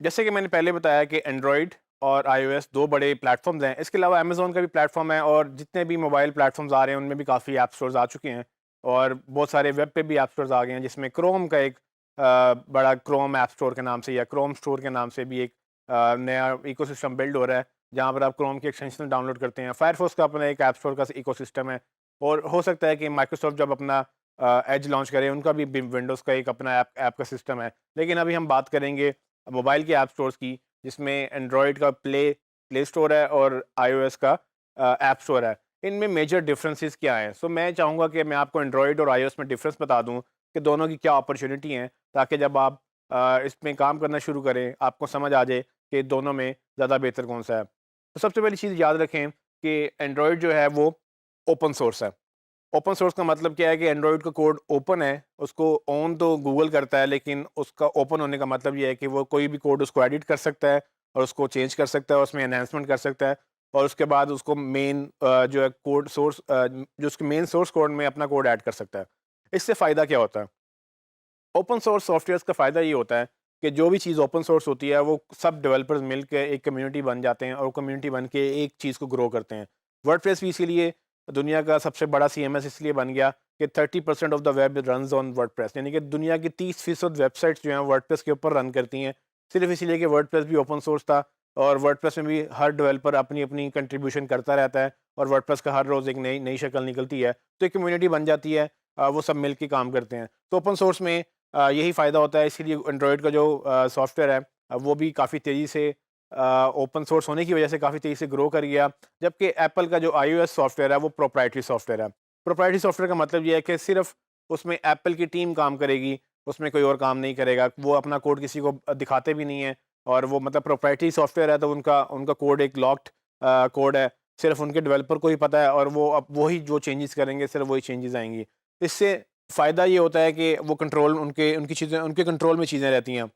जैसे कि मैंने पहले बताया कि एंड्रॉयड और आईओएस 2 बड़े प्लेटफ़ॉर्म्स हैं। इसके अलावा अमेज़न का भी प्लेटफ़ॉर्म है और जितने भी मोबाइल प्लेटफ़ॉर्म्स आ रहे हैं, उनमें भी काफ़ी ऐप स्टोर्स आ चुके हैं और बहुत सारे वेब पे भी ऐप स्टोर्स आ गए हैं, जिसमें क्रोम का एक बड़ा क्रोम ऐप स्टोर के नाम से या क्रोम स्टोर के नाम से भी एक नया इकोसिस्टम बिल्ड हो रहा है, जहाँ पर आप क्रोम की एक्सटेंशन डाउनलोड करते हैं। फायरफॉक्स का अपना एक ऐप स्टोर का इकोसिस्टम है और हो सकता है कि माइक्रोसॉफ्ट जब अपना एज लॉन्च करे, उनका भी विंडोज़ का एक अपना ऐप ऐप का सिस्टम है। लेकिन अभी हम बात करेंगे मोबाइल के ऐप स्टोर्स की, जिसमें एंड्रॉयड का प्ले स्टोर है और आईओएस का ऐप स्टोर है। इनमें मेजर डिफरेंसेस क्या हैं? सो मैं चाहूँगा कि मैं आपको एंड्रॉयड और आईओएस में डिफरेंस बता दूँ कि दोनों की क्या अपॉर्च्युनिटी हैं, ताकि जब आप इसमें काम करना शुरू करें, आपको समझ आ जाए कि दोनों में ज़्यादा बेहतर कौन-सा है। तो सबसे पहली चीज़ याद रखें कि एंड्रॉयड जो है वो ओपन सोर्स है। ओपन सोर्स का मतलब क्या है कि एंड्रॉयड का कोड ओपन है, उसको ऑन तो गूगल करता है, लेकिन उसका ओपन होने का मतलब ये है कि वो कोई भी कोड उसको एडिट कर सकता है और उसको चेंज कर सकता है, उसमें एनहांसमेंट कर सकता है और उसके बाद उसको मेन जो है कोड सोर्स जो उसके मेन सोर्स कोड में अपना कोड ऐड कर सकता है। इससे फ़ायदा क्या होता है? ओपन सोर्स सॉफ्टवेयर्स का फ़ायदा ये होता है कि जो भी चीज़ ओपन सोर्स होती है, वो सब डेवलपर्स मिल के एक कम्युनिटी बन जाते हैं और कम्युनिटी बन के एक चीज़ को ग्रो करते हैं। वर्डप्रेस भी इसीलिए दुनिया का सबसे बड़ा सीएमएस इसलिए बन गया कि 30% of the web runs on WordPress, यानी कि दुनिया की 30% वेबसाइट्स जो हैं वर्डप्रेस के ऊपर रन करती हैं। सिर्फ इसीलिए कि वर्डप्रेस भी ओपन सोर्स था और वर्डप्रेस में भी हर डेवलपर अपनी-अपनी कंट्रीब्यूशन करता रहता है और वर्डप्रेस का हर रोज़ एक नई नई शक्ल निकलती है। तो एक कम्युनिटी बन जाती है, वो सब मिल के काम करते हैं। तो ओपन सोर्स में यही फ़ायदा होता है, इसीलिए एंड्रॉयड का जो सॉफ्टवेयर है, वो भी काफ़ी तेज़ी से ओपन सोर्स होने की वजह से काफ़ी तेज़ी से ग्रो कर गया। जबकि एप्पल का जो आईओएस सॉफ्टवेयर है, वो प्रोप्राइटरी सॉफ्टवेयर है। प्रोप्राइटरी सॉफ्टवेयर का मतलब ये है कि सिर्फ़ उसमें एप्पल की टीम काम करेगी, उसमें कोई और काम नहीं करेगा। वो अपना कोड किसी को दिखाते भी नहीं हैं और वो मतलब प्रोप्राइटरी सॉफ्टवेयर है, तो उनका उनका कोड एक लॉक्ड कोड है। सिर्फ़ उनके डेवलपर को ही पता है और वो अब वही जो चेंजेज़ करेंगे, सिर्फ़ वही चेंजेज़ आएँगी। इससे फ़ायदा ये होता है कि वो कंट्रोल उनके उनकी चीज़ें उनके कंट्रोल में चीज़ें रहती हैं।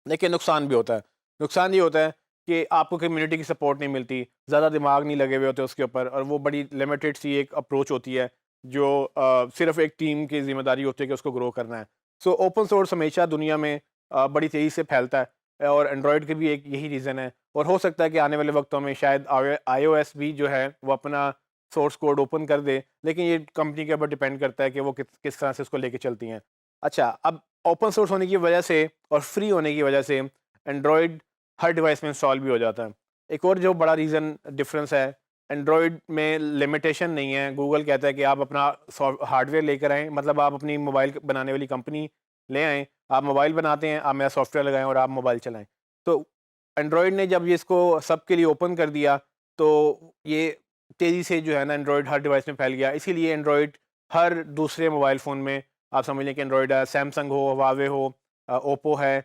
लेकिन नुकसान भी होता है। नुकसान ये होता है कि आपको कम्युनिटी की सपोर्ट नहीं मिलती, ज़्यादा दिमाग नहीं लगे हुए होते उसके ऊपर और वो बड़ी लिमिटेड सी एक अप्रोच होती है, जो सिर्फ़ एक टीम की ज़िम्मेदारी होती है कि उसको ग्रो करना है। सो ओपन सोर्स हमेशा दुनिया में बड़ी तेज़ी से फैलता है और एंड्रॉयड के भी एक यही रीज़न है और हो सकता है कि आने वाले वक्तों में शायद आईओएस भी जो है वो अपना सोर्स कोड ओपन कर दे, लेकिन ये कंपनी के ऊपर डिपेंड करता है कि वो किस तरह से उसको लेके चलती हैं। अच्छा, अब ओपन सोर्स होने की वजह से और फ्री होने की वजह से एंड्रॉयड हर डिवाइस में इंस्टॉल भी हो जाता है। एक और जो बड़ा रीज़न डिफरेंस है, एंड्रॉयड में लिमिटेशन नहीं है। गूगल कहता है कि आप अपना हार्डवेयर लेकर आएँ, मतलब आप अपनी मोबाइल बनाने वाली कंपनी ले आएँ, आप मोबाइल बनाते हैं, आप मेरा सॉफ्टवेयर लगाएँ और आप मोबाइल चलाएँ। तो एंड्रॉयड ने जब ये इसको सबके लिए ओपन कर दिया, तो ये तेज़ी से जो है ना एंड्रॉयड हर डिवाइस में फैल गया। इसीलिए एंड्रॉयड हर दूसरे मोबाइल फ़ोन में आप समझ लें कि एंड्रॉयड है, सैमसंग हो, हुआवे हो, ओप्पो है,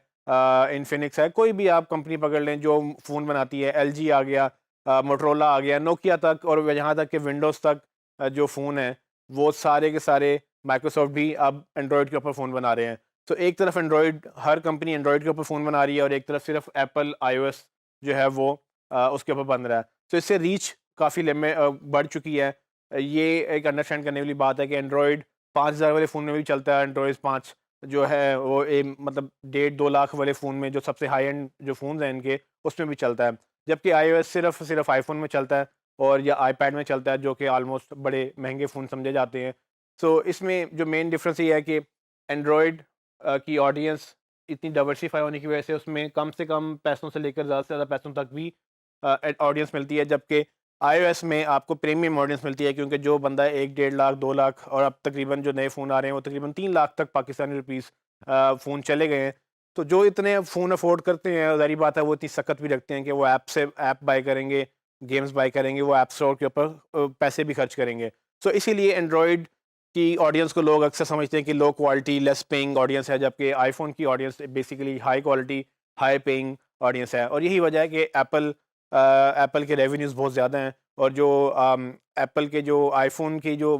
इन्फिनिक्स है, कोई भी आप कंपनी पकड़ लें जो फ़ोन बनाती है, एलजी आ गया, मोटोरोला आ गया, नोकिया तक और यहाँ तक कि विंडोज़ तक जो फ़ोन हैं, वो सारे के सारे माइक्रोसॉफ्ट भी अब एंड्रॉयड के ऊपर फ़ोन बना रहे हैं। तो एक तरफ एंड्रॉयड हर कंपनी एंड्रॉयड के ऊपर फ़ोन बना रही है और एक तरफ सिर्फ एप्पल आईओएस जो है वो उसके ऊपर बन रहा है। तो इससे रीच काफ़ी बढ़ चुकी है। ये एक अंडरस्टैंड करने वाली बात है कि एंड्रॉयड 5,000 वाले फ़ोन में भी चलता है, एंड्रॉइड 5 जो है वो मतलब डेढ़ 2 लाख वाले फ़ोन में, जो सबसे हाई एंड जो फ़ोन्स हैं इनके, उसमें भी चलता है। जबकि आईओएस सिर्फ़ आईफ़ोन में चलता है और या आईपैड में चलता है, जो कि ऑलमोस्ट बड़े महँगे फ़ोन समझे जाते हैं। सो इसमें जो मेन डिफ़रेंस ये है कि एंड्रॉयड की ऑडियंस इतनी डाइवर्सिफ़ाई होने की वजह से उसमें कम से कम पैसों से लेकर ज़्यादा से ज़्यादा पैसों तक भी ऑडियंस मिलती है, जबकि आईओएस में आपको प्रीमियम ऑडियंस मिलती है, क्योंकि जो बंदा 1 डेढ़ लाख 2 लाख और अब तकरीबन जो नए फ़ोन आ रहे हैं वो तकरीबन 3 लाख तक पाकिस्तानी रुपीस फ़ोन चले गए हैं। तो जो इतने फ़ोन अफ़ोर्ड करते हैं, ज़ाहिर बात है वो इतनी सख्त भी रखते हैं कि वो ऐप बाय करेंगे, गेम्स बाय करेंगे, वो ऐप स्टोर के ऊपर पैसे भी खर्च करेंगे। सो इसीलिए एंड्रॉयड की ऑडियंस को लोग अक्सर समझते हैं कि low quality, less paying audience है, जबकि आईफ़ोन की audience basically high quality, high paying audience है और यही वजह है कि एप्पल के रेवेन्यूज़ बहुत ज़्यादा हैं और जो एप्पल के जो आईफ़ोन की जो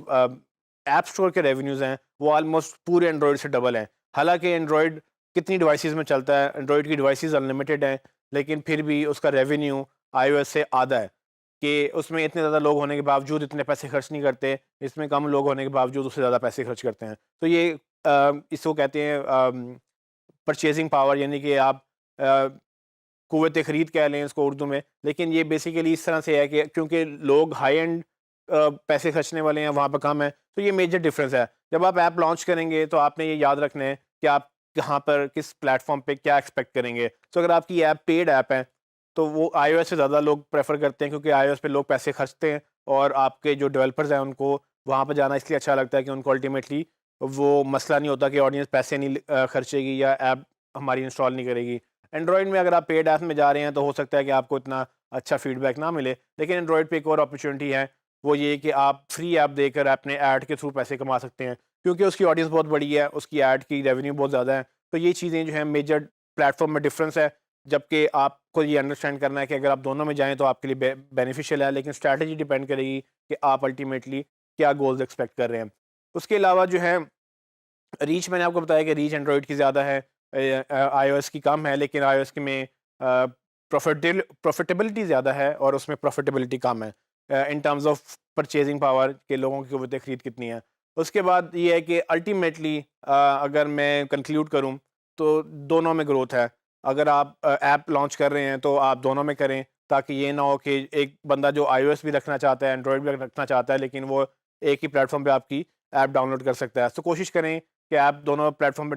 ऐप स्टोर के रेवेन्यूज़ हैं, वो ऑलमोस्ट पूरे एंड्रॉयड से डबल हैं। हालाँकि एंड्रॉयड कितनी डिवाइसेज़ में चलता है, एंड्रॉयड की डिवाइसेज़ अनलिमिटेड हैं, लेकिन फिर भी उसका रेवेन्यू आईओएस से आधा है, कि उसमें इतने ज़्यादा लोग होने के बावजूद इतने पैसे खर्च नहीं करते, इसमें कम लोग होने के बावजूद उससे ज़्यादा पैसे खर्च करते हैं। तो ये इसको कहते हैं परचेज़िंग पावर, यानी कि आप कुव्वत ख़रीद कह लें इसको उर्दू में, लेकिन ये बेसिकली इस तरह से है कि क्योंकि लोग हाई एंड पैसे खर्चने वाले हैं, वहाँ पर कम है, तो ये मेजर डिफरेंस है। जब आप ऐप लॉन्च करेंगे तो आपने ये याद रखना है कि आप कहाँ पर, किस प्लेटफ़ॉर्म पे क्या एक्सपेक्ट करेंगे। तो अगर आपकी ऐप पेड ऐप है, तो वो आईओएस से ज़्यादा लोग प्रेफ़र करते हैं, क्योंकि आईओएस पे लोग पैसे खर्चते हैं और आपके जो डेवलपर्स हैं उनको वहाँ पे जाना इसलिए अच्छा लगता है कि उनको अल्टीमेटली वो मसला नहीं होता कि ऑडियंस पैसे नहीं खर्चेगी या ऐप हमारी इंस्टॉल नहीं करेगी। एंड्रॉयड में अगर आप पेड ऐप में जा रहे हैं तो हो सकता है कि आपको इतना अच्छा फीडबैक ना मिले, लेकिन एंड्रॉयड पे एक और अपॉर्चुनिटी है, वो ये कि आप फ्री ऐप देकर अपने ऐड के थ्रू पैसे कमा सकते हैं, क्योंकि उसकी ऑडियंस बहुत बड़ी है, उसकी ऐड की रेवेन्यू बहुत ज़्यादा है। तो ये चीज़ें जो हैं मेजर प्लेटफॉर्म में डिफरेंस है, जबकि आपको ये अंडरस्टैंड करना है कि अगर आप दोनों में जाएँ तो आपके लिए बेनिफिशियल है, लेकिन स्ट्रैटेजी डिपेंड करेगी कि आप अल्टीमेटली क्या गोल्स एक्सपेक्ट कर रहे हैं। उसके अलावा जो है रीच, मैंने आपको बताया कि रीच एंड्रॉयड की ज़्यादा है, आईओएस की कम है, लेकिन आईओएस की में प्रॉफिटेबिलिटी ज़्यादा है और उसमें प्रॉफिटेबिलिटी कम है in terms of purchasing power के लोगों की क़ुव्वत ख़रीद कितनी है। उसके बाद ये है कि अल्टीमेटली अगर मैं कंक्लूड करूँ तो दोनों में ग्रोथ है। अगर आप ऐप लॉन्च कर रहे हैं तो आप दोनों में करें, ताकि ये ना हो कि एक बंदा जो आईओएस भी रखना चाहता है, एंड्रॉयड भी रखना चाहता है, लेकिन वो एक ही प्लेटफॉर्म पे आपकी ऐप डाउनलोड कर सकता है। तो कोशिश करें कि आप दोनों प्लेटफॉर्म पे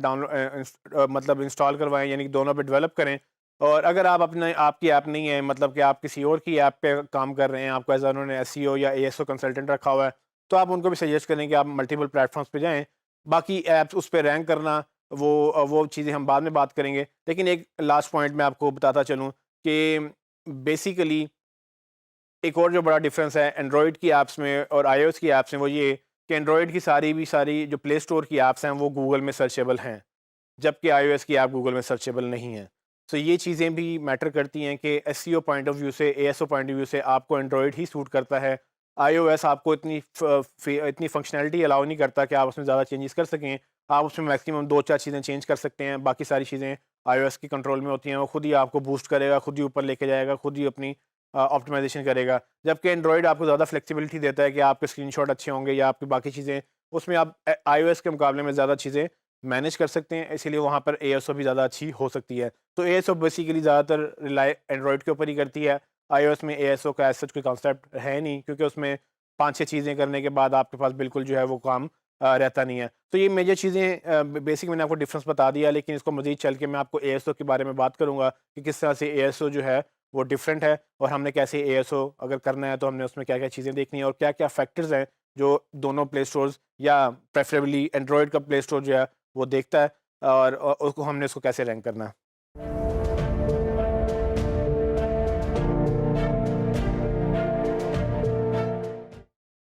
मतलब इंस्टॉल करवाएं, यानी कि दोनों पे डेवलप करें। और अगर आप अपने आपकी ऐप नहीं है, मतलब कि आप किसी और की ऐप पे काम कर रहे हैं, आपको एज उन्होंने एसईओ या एएसओ कंसल्टेंट रखा हुआ है, तो आप उनको भी सजेस्ट करें कि आप मल्टीपल प्लेटफॉर्म्स पे जाएं। बाकी ऐप्स उस पर रैंक करना, वो चीज़ें हम बाद में बात करेंगे, लेकिन एक लास्ट पॉइंट मैं आपको बताता चलूँ कि बेसिकली एक और जो बड़ा डिफरेंस है एंड्रॉयड की ऐप्स में और आईओएस की ऐप्स में, वो ये कि एंड्रॉयड की सारी जो प्ले स्टोर की ऐप्स हैं वो गूगल में सर्चेबल हैं, जबकि आईओएस की ऐप गूगल में सर्चेबल नहीं है। तो ये चीज़ें भी मैटर करती हैं कि एसईओ पॉइंट ऑफ व्यू से, एएसओ पॉइंट ऑफ व्यू से आपको एंड्रॉयड ही सूट करता है। आईओएस आपको इतनी फंक्शनैलिटी अलाउ नहीं करता कि आप उसमें ज़्यादा चेंजेस कर सकें। आप उसमें मैक्सिमम 2-4 चीज़ें चेंज कर सकते हैं, बाकी सारी चीज़ें आईओएस की कंट्रोल में होती हैं। वो खुद ही आपको बूस्ट करेगा, खुद ही ऊपर लेके जाएगा, खुद ही अपनी ऑप्टिमाइज़ेशन करेगा। जबकि एंड्रॉयड आपको ज़्यादा फ्लेक्सिबिलिटी देता है कि आपके स्क्रीनशॉट अच्छे होंगे या आपकी बाकी चीज़ें, उसमें आप आईओएस के मुकाबले में ज़्यादा चीज़ें मैनेज कर सकते हैं, इसीलिए वहाँ पर एएसओ भी ज़्यादा अच्छी हो सकती है। तो एएसओ बेसिकली ज़्यादातर रिलाय एंड्रॉयड के ऊपर ही करती है। आईओएस में एएसओ का एज़ सच कोई कॉन्सेप्ट है नहीं, क्योंकि उसमें 5-6 चीज़ें करने के बाद आपके पास बिल्कुल जो है वो काम रहता नहीं है। तो ये मेजर चीज़ें बेसिक मैंने आपको डिफरेंस बता दिया, लेकिन इसको मज़ीद चल के मैं आपको एएसओ के बारे में बात करूँगा कि किस तरह से एएसओ जो है वो डिफरेंट है, और हमने कैसे एएसओ अगर करना है तो हमने उसमें क्या-क्या चीज़ें देखनी है और क्या-क्या फैक्टर्स हैं जो दोनों प्ले स्टोर्स या प्रेफरेबली एंड्रॉयड का प्ले स्टोर जो है वो देखता है, और उसको हमने उसको कैसे रैंक करना है।